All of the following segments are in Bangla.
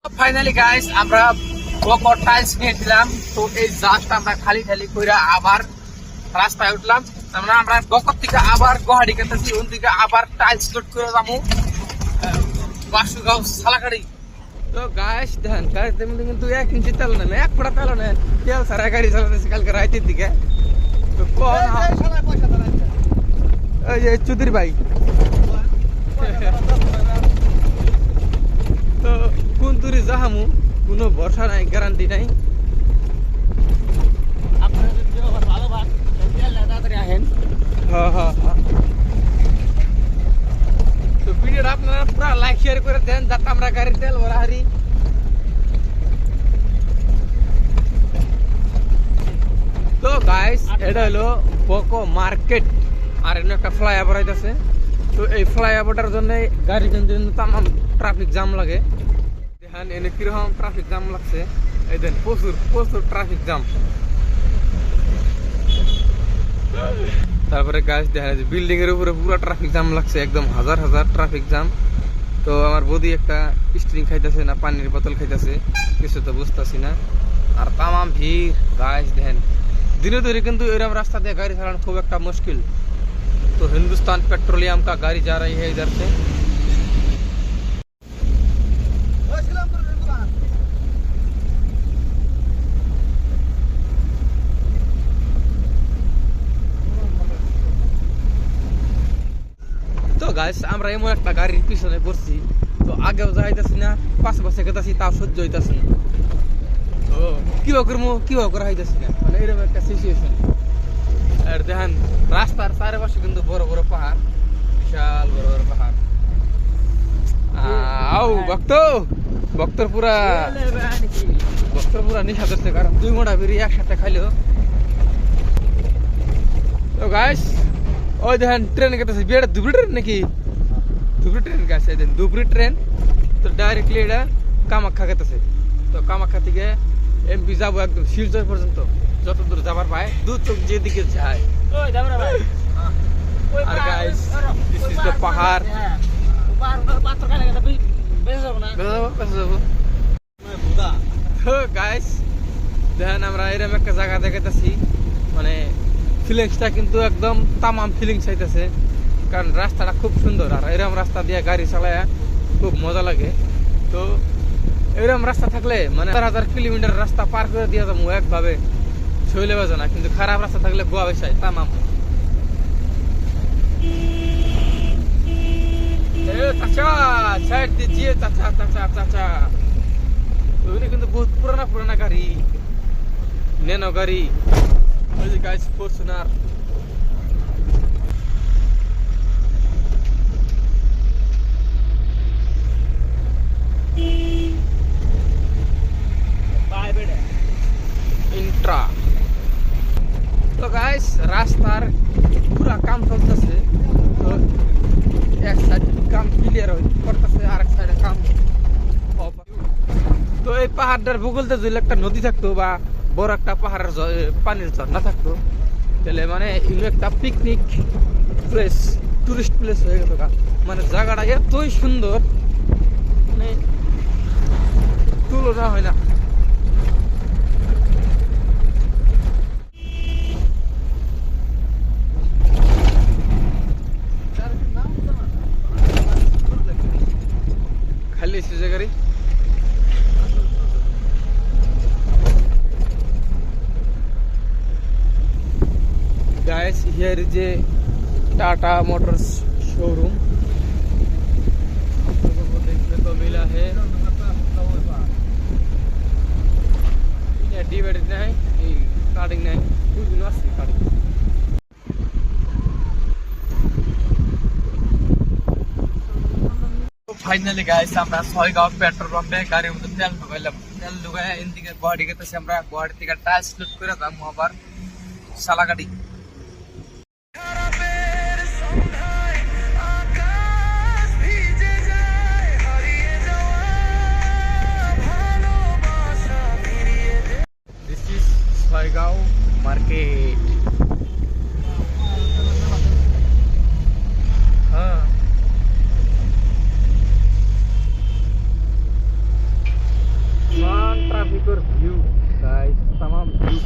ফাইনালি গাইস আমরা বকর টাইলস নিয়েছিলাম। তো এই জাস্ট আমরা খালি খালি কইরা আবার রাস্তায় উঠলাম। আমরা বকর থেকে আবার গুয়াহাটি গেতেছি, ওন থেকে আবার টাইলস লোড করে যাবো বাসুগাঁও সালাকাড়ি। তো গাইস দেখেন গাড়িতে মধ্যে কিন্তু 1 ইঞ্চি তেল নেই, 1 ফোঁটা তেল নেই, তেল সারা গাড়ি চালাতেছি কালকে রাতের দিকে। তো কোন ওই যে চৌধুরী ভাই তো কোন তুরি যাহামু কোনো ভরসা নাই, গ্যারান্টি নাই। তো ভিডিওটা আপনারা পুরা লাইক শেয়ার করে দেন যাতে আমরা গাড়ির তেল ভরা হারি। তো গাইস এটা হলো বকো মার্কেট, আর এখানে একটা ফ্লাইওভার আইতাছে। তো এই ফ্লাইওভারটার জন্য গাড়ি কিন্তু তামাম ট্রাফিক জ্যাম লাগে। দেখেন এনে কিরকম ট্রাফিক জ্যাম লাগছে, এই দেন প্রচুর প্রচুর ট্রাফিক জ্যাম। তারপরে গাছ দেখা যায় বিল্ডিং এর উপরে পুরো ট্রাফিক জ্যাম লাগছে, একদম হাজার হাজার ট্রাফিক জ্যাম। তো আমার বৌদি একটা স্ট্রিং খাইতেছে না পানির বোতল খাইতেছে, কিছু তো বুঝতেছি না। আর তামাম ভিড় গাছ দেখেন, দিনে ধরে কিন্তু এরকম रास्ता দিয়ে गाड़ी चलाना खूब একটা मुश्किल। तो हिंदुस्तान पेट्रोलियम का गाड़ी जा रही है इधर से। তো গাইস আমরা এমন একটা গাড়ির পিছনে পড়ছি, তো আগেও যাইতাছি না, পাশে পাশে গেতাছি, তাও সহ্য হইতাছে না। তো কিভাবে করবো কিভাবে করা হইতাছি না, মানে এরকম একটা সিচুয়েশন। আর দেখেন রাস্তার চারপাশে কিন্তু বড় বড় পাহাড়, বিশাল বড় বড় পাহাড়। আও ভক্তর পুরা নিশা ধরছে, কারণ 2 মোটা বেরি একসাথে খাইলো। তো গাইস ওই দেখেন ট্রেন গেতেছে, বিয়েটা ধুবড়ি ট্রেন নাকি, ধুবড়ি ট্রেন গাছ, এই দেখেন ধুবড়ি ট্রেন। তো ডাইরেক্টলি এটা কামাখ্যা গেতেছে। তো কামাখ্যা থেকে এমপি যাবো একদম শিলচর পর্যন্ত, যত দূর যাবার পায়, 2 চোখ যেদিকে যায়। আর গাইস দিস ইজ দ্য পাহাড়। তো গাইস দেখেন আমরা এরকম একটা জায়গা দেখাইতেছি, মানে ফিলিংসটা কিন্তু একদম তামাম ফিলিংস আইতেছে, কারণ রাস্তাটা খুব সুন্দর। আর এরকম রাস্তা দিয়ে গাড়ি চালায় খুব মজা লাগে। তো এরকম রাস্তা থাকলে মানে 1000 কিলোমিটার রাস্তা পার করে দিয়ে যাবো একভাবে, শৈলে বাজে না। কিন্তু খারাপ রাস্তা থাকলে গোয়া বেসায় তামাম। চাচা সাইড দিজিয়ে, চাচা চাচা চাচা। ওইটা কিন্তু বহুত পুরানা গাড়ি, ন্যানো গাড়ি। ওই যে গাইস ফরচুনার। ইন্ট্রা। তো গাইস রাস্তার পুরা কাম চলতেছে। তো এক সাইড কাম ক্লিয়ার করতেছে, আরেক সাইডে কাম। তো এই পাহাড়টার ভূগোলতে যদি একটা নদী থাকতো বা বড় একটা পাহাড়ের পানির ঝর্ণা থাকতো, তাহলে মানে এগুলো একটা পিকনিক প্লেস, টুরিস্ট প্লেস হয়ে গেল। মানে জায়গাটা এতই সুন্দর, মানে তুলনা হয় না। খালি এসেছে গাড়ি। Guys, here is a Tata Motors showroom. देखने को मिला है डिवाइडेड नहीं, कार्डिंग नहीं, कुछ नॉट कार्डिंग। ফাইনালি গাইস আমরা 6 গাঁও পেট্রোল পাম্পে গাড়ির মধ্যে তেল ঢুকাইলাম। তেল ঢুকায় এদিকে গুয়াহাটি গেতেছি আমরা, গুয়াহাটি থেকে টাইলস লোড করে যাবো আবার সালাকাড়ি। দিস ইজ 6 গাঁও মার্কেট। হ্যাঁ भयंकर व्यू गाइस, तमाम व्यू।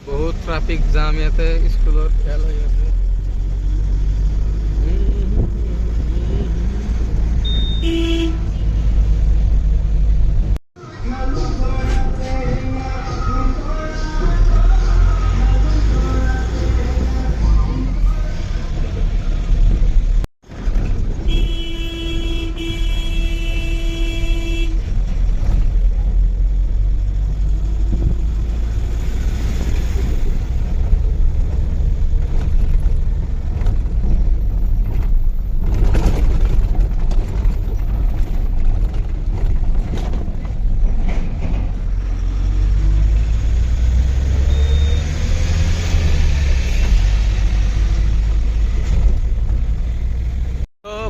बहुत ट्रैफिक जाम याते स्कूल और ख्याल हो जाते।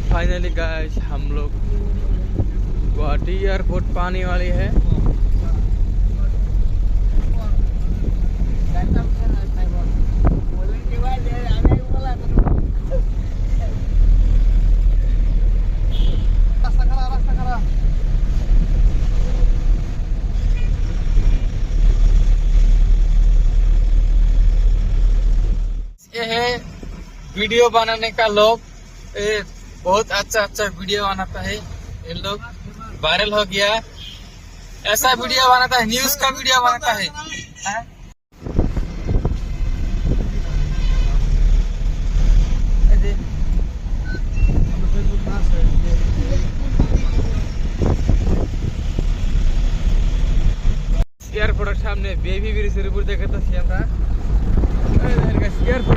फाइनली गाइस हम लोग गुवाहाटी एयरपोर्ट पाने वाली है। ये है वीडियो बनाने का लोग, बहुत अच्छा अच्छा वीडियो बनाता है ये लोग, वायरल हो गया। ऐसा वीडियो बनाता है, न्यूज का वीडियो बनाता है। এয়ারপোর্টের সামনে বেবি ব্রিজের উপর দেখাতেছি আমরা। এয়ারপোর্ট